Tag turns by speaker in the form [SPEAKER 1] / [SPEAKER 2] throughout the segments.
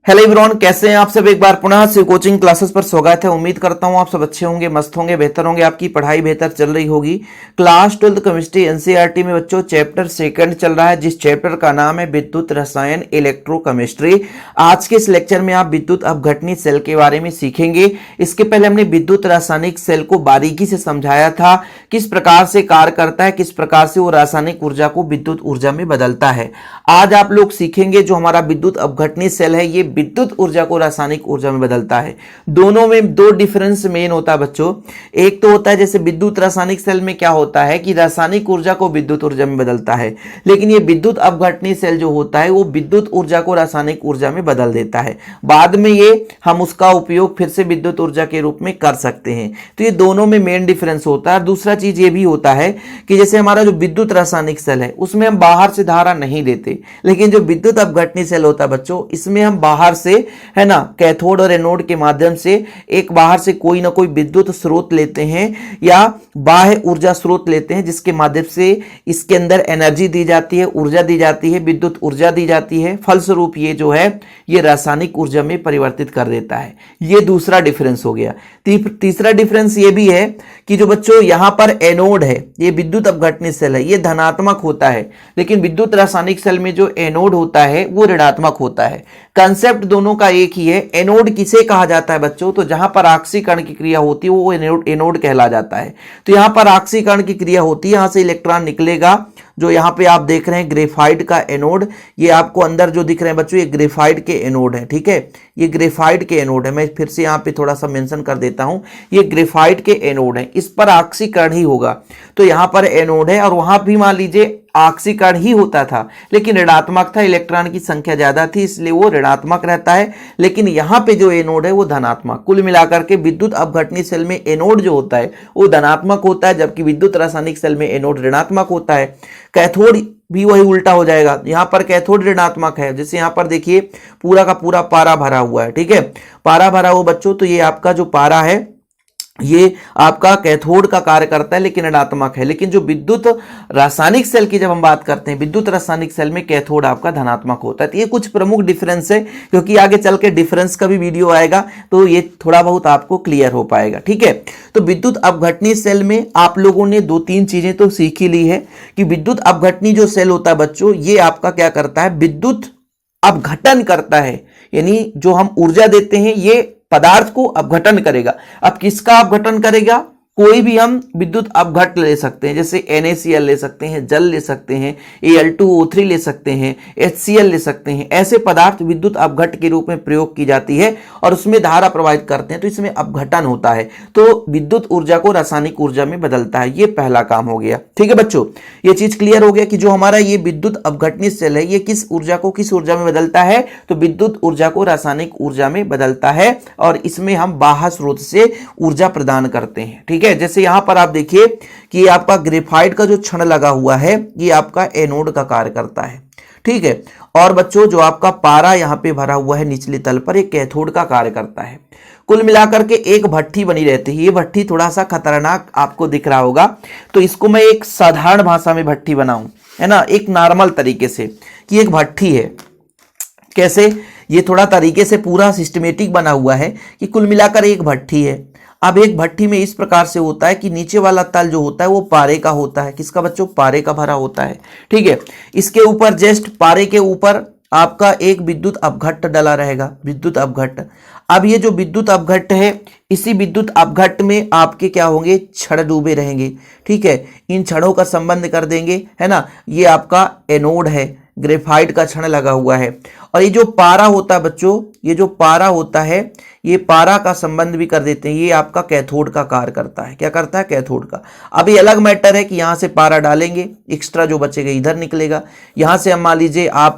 [SPEAKER 1] Hello everyone, कैसे हैं आप सब। एक बार पुनः से कोचिंग क्लासेस पर स्वागत है। उम्मीद करता हूं आप सब अच्छे होंगे, मस्त होंगे, बेहतर होंगे, आपकी पढ़ाई बेहतर चल रही होगी। क्लास 12 केमिस्ट्री एनसीईआरटी में बच्चों चैप्टर सेकंड चल रहा है, जिस चैप्टर का नाम है विद्युत रसायन इलेक्ट्रोकेमिस्ट्री। आज के इस लेक्चर में आप विद्युत अपघटनी सेल के बारे में सीखेंगे। इसके पहले हमने विद्युत रासायनिक सेल को बारीकी से समझाया था, किस प्रकार से कार्य करता है, किस प्रकार से वो रासायनिक ऊर्जा को विद्युत ऊर्जा में बदलता है। आज आप लोग सीखेंगे जो हमारा विद्युत अपघटनी सेल है ये विद्युत ऊर्जा को रासायनिक ऊर्जा में बदलता है। दोनों में दो डिफरेंस मेन होता है बच्चों। एक तो होता है जैसे विद्युत रासायनिक सेल में क्या होता है कि रासायनिक ऊर्जा को विद्युत ऊर्जा में बदलता है, लेकिन ये विद्युत अपघटनी सेल जो होता है वो विद्युत ऊर्जा को रासायनिक ऊर्जा में बदल देता है। बाद में ये हम उसका उपयोग फिर से विद्युत ऊर्जा के रूप में कर सकते हैं। तो ये दोनों में मेन डिफरेंस होता है। दूसरा चीज ये भी होता है कि जैसे हमारा जो विद्युत रासायनिक सेल है उसमें हम बाहर से धारा नहीं देते, लेकिन जो विद्युत अपघटनी सेल होता है बच्चों इसमें हम बाहर से, है ना, कैथोड और एनोड के माध्यम से एक बाहर से कोई ना कोई विद्युत स्रोत लेते हैं या बाह्य ऊर्जा स्रोत लेते हैं, जिसके माध्यम से इसके अंदर एनर्जी दी जाती है, ऊर्जा दी जाती है, विद्युत ऊर्जा दी जाती है। फलस्वरूप ये जो है ये रासायनिक ऊर्जा में परिवर्तित कर देता है। ये दूसरा डिफरेंस हो गया। तीसरा डिफरेंस ये भी है कि जो बच्चों यहां पर एनोड है, ये विद्युत अपघटनी सेल है, ये धनात्मक होता है, लेकिन विद्युत रासायनिक सेल में जो एनोड होता है वो ऋणात्मक होता है। कंसेप्ट दोनों का एक ही है। एनोड किसे कहा जाता है बच्चों, तो जहां पर ऑक्सीकरण की क्रिया होती है वो एनोड कहला जाता है। तो यहां पर ऑक्सीकरण की क्रिया होती है, यहां से इलेक्ट्रॉन निकलेगा। जो यहां पे आप देख रहे हैं ग्रेफाइट का एनोड, ये आपको अंदर जो दिख रहे हैं बच्चों ये ग्रेफाइट के एनोड है, ठीक है, ये ग्रेफाइट के एनोड है। मैं फिर से यहां पे थोड़ा सा मेंशन कर देता हूं, ये ग्रेफाइट के एनोड है, इस पर ऑक्सीकरण ही होगा। तो यहां पर एनोड है और वहां भी मान लीजिए ऑक्सीकरण ही होता था, लेकिन ऋणात्मक था, इलेक्ट्रॉन की संख्या ज्यादा थी इसलिए वो ऋणात्मक रहता है। लेकिन यहां पे जो एनोड है वो धनात्मक। कुल मिलाकर के विद्युत अपघटनी सेल में एनोड जो होता है वो धनात्मक होता है, जबकि विद्युत रासायनिक सेल में एनोड ऋणात्मक होता है। कैथोड भी वही उल्टा हो जाएगा, यहां पर कैथोड ऋणात्मक है। जैसे यहां पर देखिए पूरा का पूरा पारा भरा हुआ है, ठीक है, पारा भरा हुआ बच्चों, तो ये आपका जो पारा है ये आपका कैथोड का कार्य करता है लेकिन ऋणात्मक है। लेकिन जो विद्युत रासायनिक सेल की जब हम बात करते हैं, विद्युत रासायनिक सेल में कैथोड आपका धनात्मक होता है। तो ये कुछ प्रमुख डिफरेंस है, क्योंकि आगे चल के डिफरेंस का भी वीडियो आएगा तो ये थोड़ा बहुत आपको क्लियर हो पाएगा, ठीक है। तो विद्युत अपघटनी सेल में आप लोगों ने दो तीन चीजें तो सीख ही ली है कि विद्युत अपघटनी जो सेल होता है बच्चों ये आपका क्या करता है, विद्युत अपघटन करता है। यानी जो हम ऊर्जा देते हैं ये पदार्थ को अपघटन करेगा। अब किसका अपघटन करेगा, कोई भी हम विद्युत अपघट ले सकते हैं, जैसे NaCl ले सकते हैं, जल ले सकते हैं, Al2O3 ले सकते हैं, HCl ले सकते हैं। ऐसे पदार्थ विद्युत अपघट के रूप में प्रयोग की जाती है और उसमें धारा प्रवाहित करते हैं, तो इसमें अपघटन होता है। तो विद्युत ऊर्जा को रासायनिक ऊर्जा में बदलता है, ये पहला काम हो गया, ठीक है बच्चों। ये चीज क्लियर हो गया कि जो हमारा ये विद्युत अपघटनी सेल है ये किस ऊर्जा को किस ऊर्जा में बदलता है, तो विद्युत ऊर्जा को रासायनिक ऊर्जा में बदलता है और इसमें हम बाह्य स्रोत से ऊर्जा प्रदान करते हैं, ठीक है। जैसे यहां पर आप देखिए कि आपका ग्रेफाइट का जो छड़ लगा हुआ है ये आपका एनोड का कार्य करता है, ठीक है। और बच्चों जो आपका पारा यहां पे भरा हुआ है निचले तल पर, एक कैथोड का कार्य करता है। कुल मिलाकर के एक भट्ठी बनी रहती है। ये भट्ठी थोड़ा सा खतरनाक आपको दिख रहा होगा, तो इसको मैं एक साधारण भाषा में भट्ठी बनाऊं, है ना, एक नॉर्मल तरीके से कि एक भट्ठी है। कैसे, ये थोड़ा तरीके से पूरा सिस्टमेटिक बना हुआ है कि कुल मिलाकर एक भट्ठी है। अब एक भट्ठी में इस प्रकार से होता है कि नीचे वाला तल जो होता है वो पारे का होता है। किसका बच्चों, पारे का भरा होता है, ठीक है। इसके ऊपर जस्ट पारे के ऊपर आपका एक विद्युत अपघट्ट डला रहेगा, विद्युत अपघट्ट। अब ये जो विद्युत अपघट्ट है इसी विद्युत अपघट्ट में आपके क्या होंगे, छड़ डूबे रहेंगे, ठीक है। इन छड़ों का संबंध कर देंगे, है ना, ये आपका एनोड है, ग्रेफाइट का छड़ लगा हुआ है। और ये जो पारा होता है बच्चों, ये जो पारा होता है ये पारा का संबंध भी कर देते हैं, ये आपका कैथोड का कार्य करता है। क्या करता है, कैथोड का। अब ये अलग मैटर है कि यहां से पारा डालेंगे, एक्स्ट्रा जो बचेगा इधर निकलेगा। यहां से हम मान लीजिए आप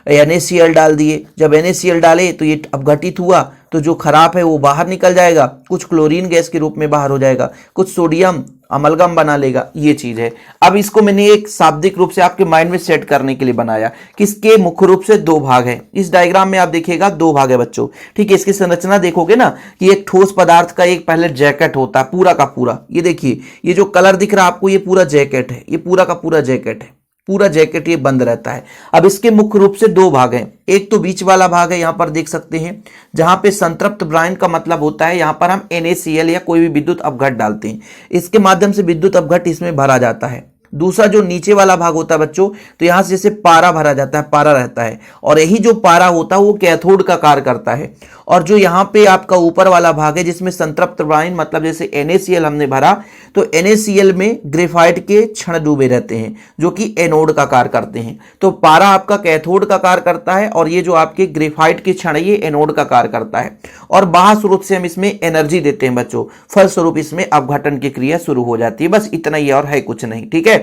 [SPEAKER 1] NaCl डाल दिए, जब NaCl डाले तो ये अपघटित हुआ, तो जो खराब है वो बाहर निकल जाएगा, कुछ क्लोरीन गैस के रूप में बाहर हो जाएगा, कुछ सोडियम अमलगम बना लेगा, ये चीज है। अब इसको मैंने एक शाब्दिक रूप से आपके माइंड में सेट करने के लिए बनाया। किसके मुख्य रूप से दो भाग है। इस डायग्राम में आप देखिएगा दो भाग है बच्चों, ठीक है। इसकी संरचना देखोगे ना कि एक ठोस पदार्थ का एक पहले जैकेट होता है पूरा का पूरा। ये देखिए ये जो कलर दिख रहा है आपको ये पूरा जैकेट है, ये पूरा का पूरा जैकेट है, पूरा जैकेट ये बंद रहता है। अब इसके मुख्य रूप से दो भाग हैं, एक तो बीच वाला भाग है, यहां पर देख सकते हैं, जहां पे संतृप्त ब्रायन का मतलब होता है यहां पर हम NaCl या कोई भी विद्युत अपघट डालते हैं, इसके माध्यम से विद्युत अपघट इसमें भरा जाता है। दूसरा जो नीचे वाला भाग होता है बच्चों, तो यहां से जैसे पारा भरा जाता है, पारा रहता है, और यही जो पारा होता है वो कैथोड का कार्य करता है। और जो यहां पे आपका ऊपर वाला भाग है जिसमें संतृप्त ब्रायन मतलब जैसे NaCl हमने भरा, तो NaCl में ग्रेफाइट के क्षण डूबे रहते हैं जो कि एनोड का कार्य करते हैं। तो पारा आपका कैथोड का कार्य करता है और ये जो आपके ग्रेफाइट के क्षण ये एनोड का कार्य करता है। और बाह्य स्रोत से हम इसमें एनर्जी देते हैं बच्चों, फलस्वरूप इसमें अपघटन की क्रिया शुरू हो जाती है। बस इतना ही और है कुछ नहीं, ठीक है।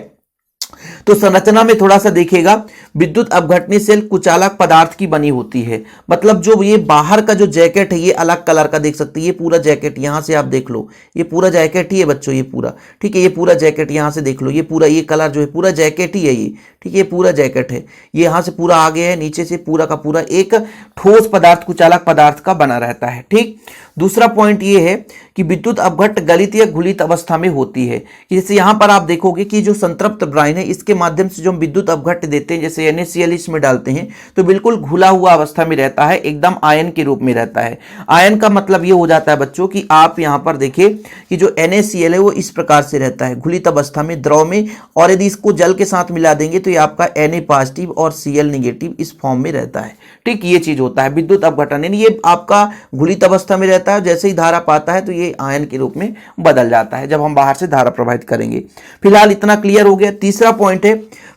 [SPEAKER 1] तो संरचना में थोड़ा सा देखिएगा, विद्युत अपघटनी सेल कुचालक पदार्थ की बनी होती है, मतलब जो ये बाहर का जो जैकेट है ये अलग कलर का देख सकते हैं, ये पूरा जैकेट यहां से आप देख लो, ये पूरा जैकेट ही है बच्चों, ये पूरा, ठीक है, ये पूरा जैकेट यहां से देख लो, ये पूरा ये कलर जो है पूरा जैकेट ही है ये, ठीक है, ये पूरा जैकेट है, ये यहां से पूरा आगे है, नीचे से पूरा का पूरा एक ठोस पदार्थ कुचालक पदार्थ का बना रहता है, ठीक। दूसरा पॉइंट ये है कि विद्युत अपघट गलित या घुलित अवस्था में होती है, जैसे यहां पर आप देखोगे कि जो संतृप्त ब्रायन है इसके माध्यम से जो हम विद्युत अपघट देते हैं, जैसे NaCl इसमें डालते हैं, तो बिल्कुल घुला हुआ अवस्था में रहता है, एकदम आयन के रूप में रहता है। आयन का मतलब ये हो जाता है बच्चों कि आप यहां पर देखिए कि जो NaCl है वो इस प्रकार से रहता है घुलित अवस्था में, द्रव में, और यदि इसको जल के साथ मिला देंगे तो ये आपका Na पॉजिटिव और Cl निगेटिव इस फॉर्म में रहता है, ठीक। ये चीज होता है विद्युत अपघटन, यानी ये आपका घुलित अवस्था में रहता है, जैसे ही धारा पाता है तो ये आयन के रूप में बदल जाता है जब हम बाहर से धारा प्रवाहित करेंगे। फिलहाल इतना क्लियर हो गया। तीसरा पॉइंट है,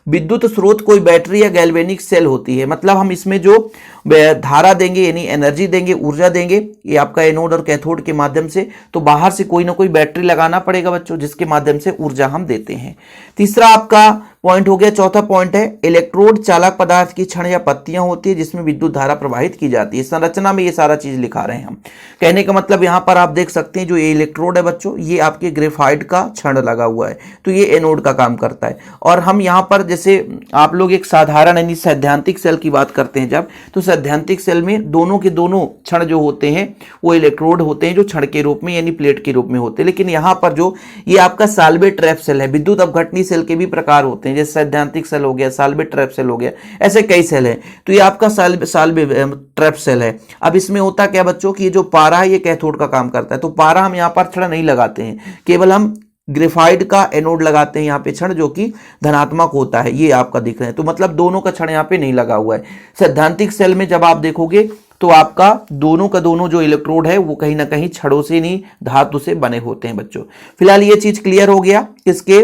[SPEAKER 1] विद्युत स्रोत कोई बैटरी या गैल्वेनिक सेल होती है, मतलब हम इसमें जो धारा देंगे यानी एनर्जी देंगे, ऊर्जा देंगे, ये आपका एनोड और कैथोड के माध्यम से, तो बाहर से कोई ना कोई बैटरी लगाना पड़ेगा बच्चों जिसके माध्यम से ऊर्जा हम देते हैं। तीसरा आपका पॉइंट हो गया। चौथा पॉइंट है, इलेक्ट्रोड चालक पदार्थ की क्षण या पत्तियां होती है जिसमें विद्युत धारा प्रवाहित की जाती है। संरचना में ये सारा चीज लिखा रहे हैं हम, कहने का मतलब यहां पर आप देख सकते हैं जो ये इलेक्ट्रोड है बच्चों, ये आपके ग्रेफाइट का क्षण लगा हुआ है, तो ये एनोड का काम करता है। और हम यहां पर जैसे आप लोग एक साधारण यानी सैद्धांतिक सेल की बात करते हैं जब, तो सैद्धांतिक सेल में दोनों के दोनों क्षण जो होते हैं वो इलेक्ट्रोड होते हैं जो क्षण के रूप में यानी प्लेट के रूप में होते हैं। लेकिन यहां पर जो ये आपका साल्वे ट्रैप सेल है, विद्युत अपघटनी सेल के भी प्रकार होते हैं, जैसे सैद्धांतिक सेल हो गया, साल्वे ट्रैप सेल हो गया, ऐसे कई सेल है। तो ये आपका साल्वे ट्रैप सेल है। अब इसमें होता क्या बच्चों कि ये जो पारा है ये कैथोड का काम करता है, तो पारा हम यहाँ पर क्षण नहीं लगाते हैं, केवल हम ग्रेफाइट का एनोड लगाते हैं यहाँ पे क्षण जो कि धनात्मक होता है, ये आपका दिख रहे हैं। तो मतलब दोनों का क्षण यहाँ पे नहीं लगा हुआ है। सैद्धांतिक सेल में जब आप देखोगे तो आपका दोनों का दोनों जो इलेक्ट्रोड है वो कहीं ना कहीं छड़ों से नहीं धातु से बने होते हैं बच्चों। फिलहाल ये चीज क्लियर हो गया। इसके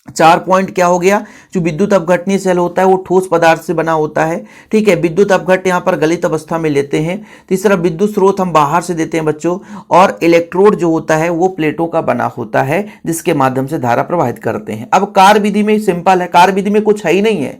[SPEAKER 1] 4 पॉइंट क्या हो गया, जो विद्युत अपघटनी सेल होता है वो ठोस पदार्थ से बना होता है, ठीक है। विद्युत अपघट यहाँ पर गलित अवस्था में लेते हैं। तीसरा, विद्युत स्रोत हम बाहर से देते हैं बच्चों, और इलेक्ट्रोड जो होता है वो प्लेटों का बना होता है जिसके माध्यम से धारा प्रवाहित करते हैं। अब कार्य विधि में सिंपल है, कार्य विधि में कुछ है ही नहीं है।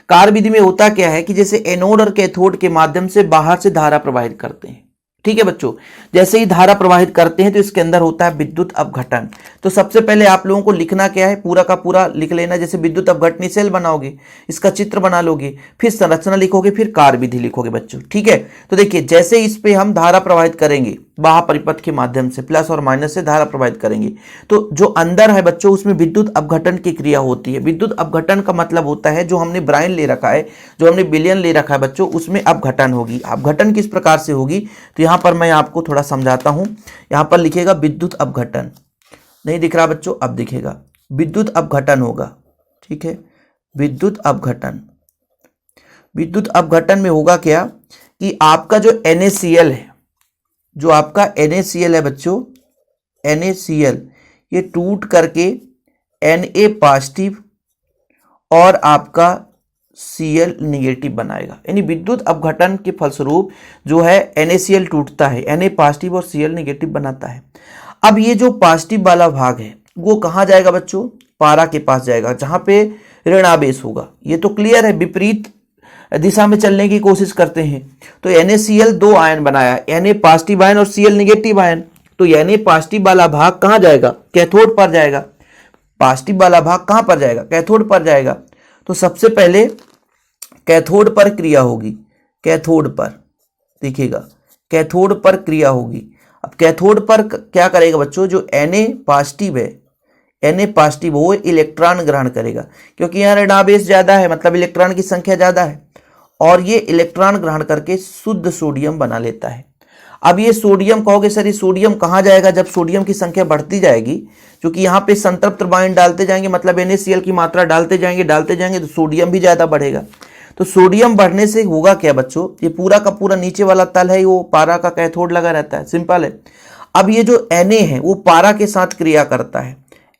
[SPEAKER 1] कार्य विधि में होता क्या है कि जैसे एनोड और कैथोड के माध्यम से बाहर से धारा प्रवाहित करते हैं, ठीक है बच्चों। जैसे ही धारा प्रवाहित करते हैं तो इसके अंदर होता है विद्युत अपघटन। तो सबसे पहले आप लोगों को लिखना क्या है, पूरा का पूरा लिख लेना। जैसे विद्युत अपघटनी सेल बनाओगे, इसका चित्र बना लोगे, फिर संरचना लिखोगे, फिर कार्य विधि लिखोगे बच्चों, ठीक है। तो देखिए, जैसे इस पे हम धारा प्रवाहित करेंगे बाह्य परिपथ के माध्यम से, प्लस और माइनस से धारा प्रवाहित करेंगे, तो जो अंदर है बच्चों उसमें विद्युत अपघटन की क्रिया होती है। विद्युत अपघटन का मतलब होता है जो हमने ब्रायन ले रखा है, जो हमने विलयन ले रखा है बच्चों, उसमें अपघटन होगी। अपघटन किस प्रकार से होगी, तो यहां पर मैं आपको थोड़ा समझाता हूं। यहां पर लिखेगा विद्युत अपघटन, नहीं दिख रहा बच्चों, अब दिखेगा, विद्युत अपघटन होगा, ठीक है। विद्युत अपघटन, विद्युत अपघटन में होगा क्या कि आपका जो NaCl है, जो आपका NaCl है बच्चों, NaCl ये टूट करके Na पॉजिटिव और आपका Cl निगेटिव बनाएगा। यानी विद्युत अपघटन के फलस्वरूप जो है NaCl टूटता है, Na पॉजिटिव और Cl निगेटिव बनाता है। अब ये जो पॉजिटिव वाला भाग है वो कहाँ जाएगा बच्चों, पारा के पास जाएगा जहां पे ऋणावेश होगा। ये तो क्लियर है, विपरीत दिशा में चलने की कोशिश करते हैं। तो NaCl 2 आयन बनाया, Na पॉजिटिव आयन और Cl निगेटिव आयन। तो Na पॉजिटिव वाला भाग कहां जाएगा, कैथोड पर जाएगा। पॉजिटिव वाला भाग कहां पर जाएगा, कैथोड पर जाएगा। तो सबसे पहले कैथोड पर क्रिया होगी, कैथोड पर देखिएगा, कैथोड पर क्रिया होगी। अब कैथोड पर क्या करेगा बच्चों, जो Na पॉजिटिव है Na पॉजिटिव वो इलेक्ट्रॉन ग्रहण करेगा, क्योंकि यहाँ ऋण आवेश ज्यादा है, मतलब इलेक्ट्रॉन की संख्या ज्यादा है, और ये इलेक्ट्रॉन ग्रहण करके शुद्ध सोडियम बना लेता है। अब ये सोडियम कहोगे सर ये सोडियम कहाँ जाएगा, जब सोडियम की संख्या बढ़ती जाएगी, क्योंकि यहाँ पे संतृप्त बाइंड डालते जाएंगे, मतलब NaCl की मात्रा डालते जाएंगे तो सोडियम भी ज्यादा बढ़ेगा। तो सोडियम बढ़ने से होगा क्या बच्चों, ये पूरा का पूरा नीचे वाला तल है वो पारा का कैथोड लगा रहता है, सिंपल है। अब ये जो Na है वो पारा के साथ क्रिया करता है,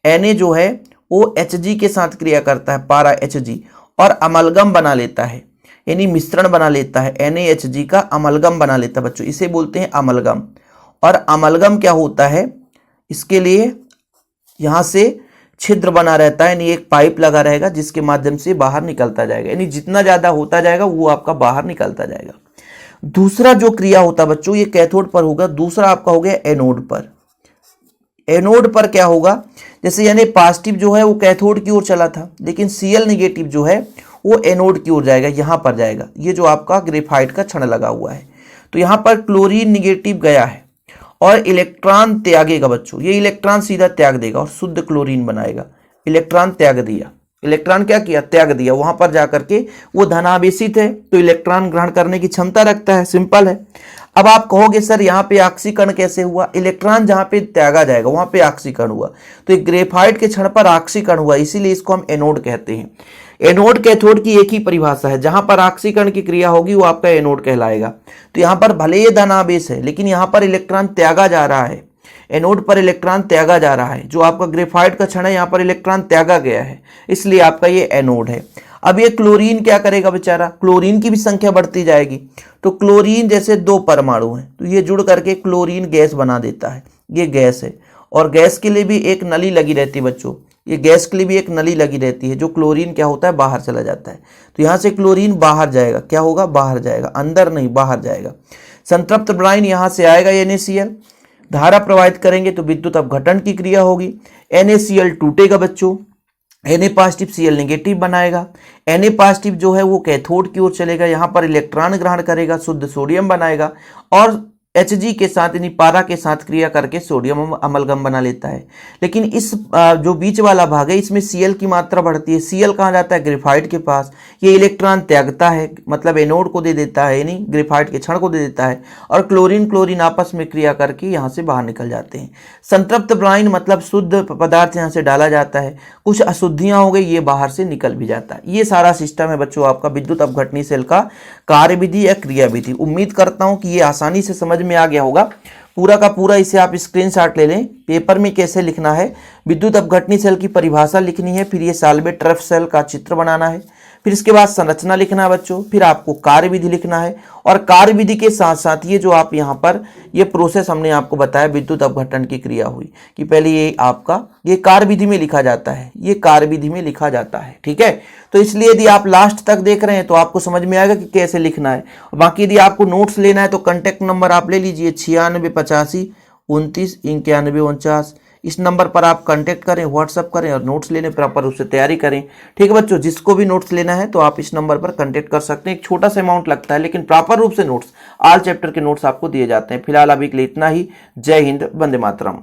[SPEAKER 1] Na जो है वो Hg के साथ क्रिया करता है, पारा Hg, और अमलगम बना लेता है, यानी मिश्रण बना लेता है, NaHg का अमलगम बना लेता है बच्चों, इसे बोलते हैं अमलगम। और अमलगम क्या होता है, इसके लिए यहां से छिद्र बना रहता है, यानी एक पाइप लगा रहेगा जिसके माध्यम से बाहर निकलता जाएगा, यानी जितना ज्यादा होता जाएगा वो आपका बाहर निकलता जाएगा। दूसरा जो क्रिया होता है बच्चों ये कैथोड पर होगा, दूसरा आपका हो गया एनोड पर। एनोड पर क्या होगा, जैसे यानी पॉजिटिव जो है वो कैथोड की ओर चला था, लेकिन Cl नेगेटिव जो है वो एनोड की ओर जाएगा, यहां पर जाएगा, ये जो आपका ग्रेफाइट का छड़ लगा हुआ है। तो यहां पर क्लोरीन निगेटिव गया है और इलेक्ट्रॉन त्यागेगा बच्चों, ये इलेक्ट्रॉन सीधा त्याग देगा और शुद्ध क्लोरीन बनाएगा। इलेक्ट्रॉन त्याग दिया, इलेक्ट्रॉन क्या किया, त्याग दिया, वहां पर जाकर के वो धनावेशित है तो इलेक्ट्रॉन ग्रहण करने की क्षमता रखता है, सिंपल है। अब आप कहोगे सर यहाँ पे ऑक्सीकरण कैसे हुआ, इलेक्ट्रॉन जहां पे त्यागा जाएगा वहां पे ऑक्सीकरण हुआ, तो एक ग्रेफाइट के क्षण पर ऑक्सीकरण हुआ, इसीलिए इसको हम एनोड कहते हैं। एनोड कैथोड की एक ही परिभाषा है, जहां पर ऑक्सीकरण की क्रिया होगी वो आपका एनोड कहलाएगा। तो यहां पर भले ये धनावेश है लेकिन यहां पर इलेक्ट्रॉन त्यागा जा रहा है, एनोड पर इलेक्ट्रॉन त्यागा जा रहा है, जो आपका ग्रेफाइट का क्षण है यहाँ पर इलेक्ट्रॉन त्यागा गया है, इसलिए आपका ये एनोड है। अब ये क्लोरीन क्या करेगा बेचारा, क्लोरीन की भी संख्या बढ़ती जाएगी, तो क्लोरीन जैसे 2 परमाणु हैं तो ये जुड़ करके क्लोरीन गैस बना देता है, ये गैस है। और गैस के लिए भी एक नली लगी रहती है बच्चों, ये गैस के लिए भी एक नली लगी रहती है, जो क्लोरीन क्या होता है बाहर चला जाता है। तो यहाँ से क्लोरीन बाहर जाएगा, क्या होगा, बाहर जाएगा, अंदर नहीं बाहर जाएगा। संतृप्त ब्राइन यहाँ से आएगा NaCl, धारा प्रवाहित करेंगे तो विद्युत अपघटन की क्रिया होगी, NaCl टूटेगा बच्चों, Na पॉजिटिव Cl नेगेटिव बनाएगा, Na पॉजिटिव जो है वो कैथोड की ओर चलेगा, यहाँ पर इलेक्ट्रॉन ग्रहण करेगा, शुद्ध सोडियम बनाएगा, और Hg के साथ यानी पारा के साथ क्रिया करके सोडियम अमलगम बना लेता है। लेकिन इस जो बीच वाला भाग है इसमें Cl की मात्रा बढ़ती है, Cl कहाँ जाता है, ग्रेफाइट के पास, ये इलेक्ट्रॉन त्यागता है, मतलब एनोड को दे देता है, यानी ग्रेफाइट के क्षण को दे देता है, और क्लोरीन क्लोरीन आपस में क्रिया करके यहाँ से बाहर निकल जाते हैं। संतृप्त ब्राइन मतलब शुद्ध पदार्थ यहाँ से डाला जाता है, कुछ अशुद्धियां हो गई ये बाहर से निकल भी जाता है। ये सारा सिस्टम है बच्चों आपका विद्युत अपघटनी सेल का कार्यविधि या क्रियाविधि। उम्मीद करता हूं कि ये आसानी से समझ में आ गया होगा। पूरा का पूरा इसे आप स्क्रीनशॉट ले लें, पेपर में कैसे लिखना है, विद्युत अपघटनी सेल की परिभाषा लिखनी है, फिर ये साल्वेट ट्रफ सेल का चित्र बनाना है, फिर इसके बाद संरचना लिखना है बच्चों, फिर आपको कार्यविधि लिखना है, और कार्यविधि के साथ साथ ये जो आप यहाँ पर ये प्रोसेस हमने आपको बताया विद्युत अपघटन की क्रिया हुई कि पहले ये आपका ये कार्यविधि में लिखा जाता है, ये कार्यविधि में लिखा जाता है, ठीक है। तो इसलिए यदि आप लास्ट तक देख रहे हैं तो आपको समझ में आएगा कि कैसे लिखना है। बाकी यदि आपको नोट्स लेना है तो कॉन्टैक्ट नंबर आप ले लीजिए 9685 29 91 49, इस नंबर पर आप कांटेक्ट करें, व्हाट्सअप करें और नोट्स लेने प्रॉपर रूप से तैयारी करें, ठीक है बच्चों। जिसको भी नोट्स लेना है तो आप इस नंबर पर कांटेक्ट कर सकते हैं। एक छोटा सा अमाउंट लगता है लेकिन प्रॉपर रूप से नोट्स ऑल चैप्टर के नोट्स आपको दिए जाते हैं। फिलहाल अभी के लिए इतना ही। जय हिंद, वंदे मातरम।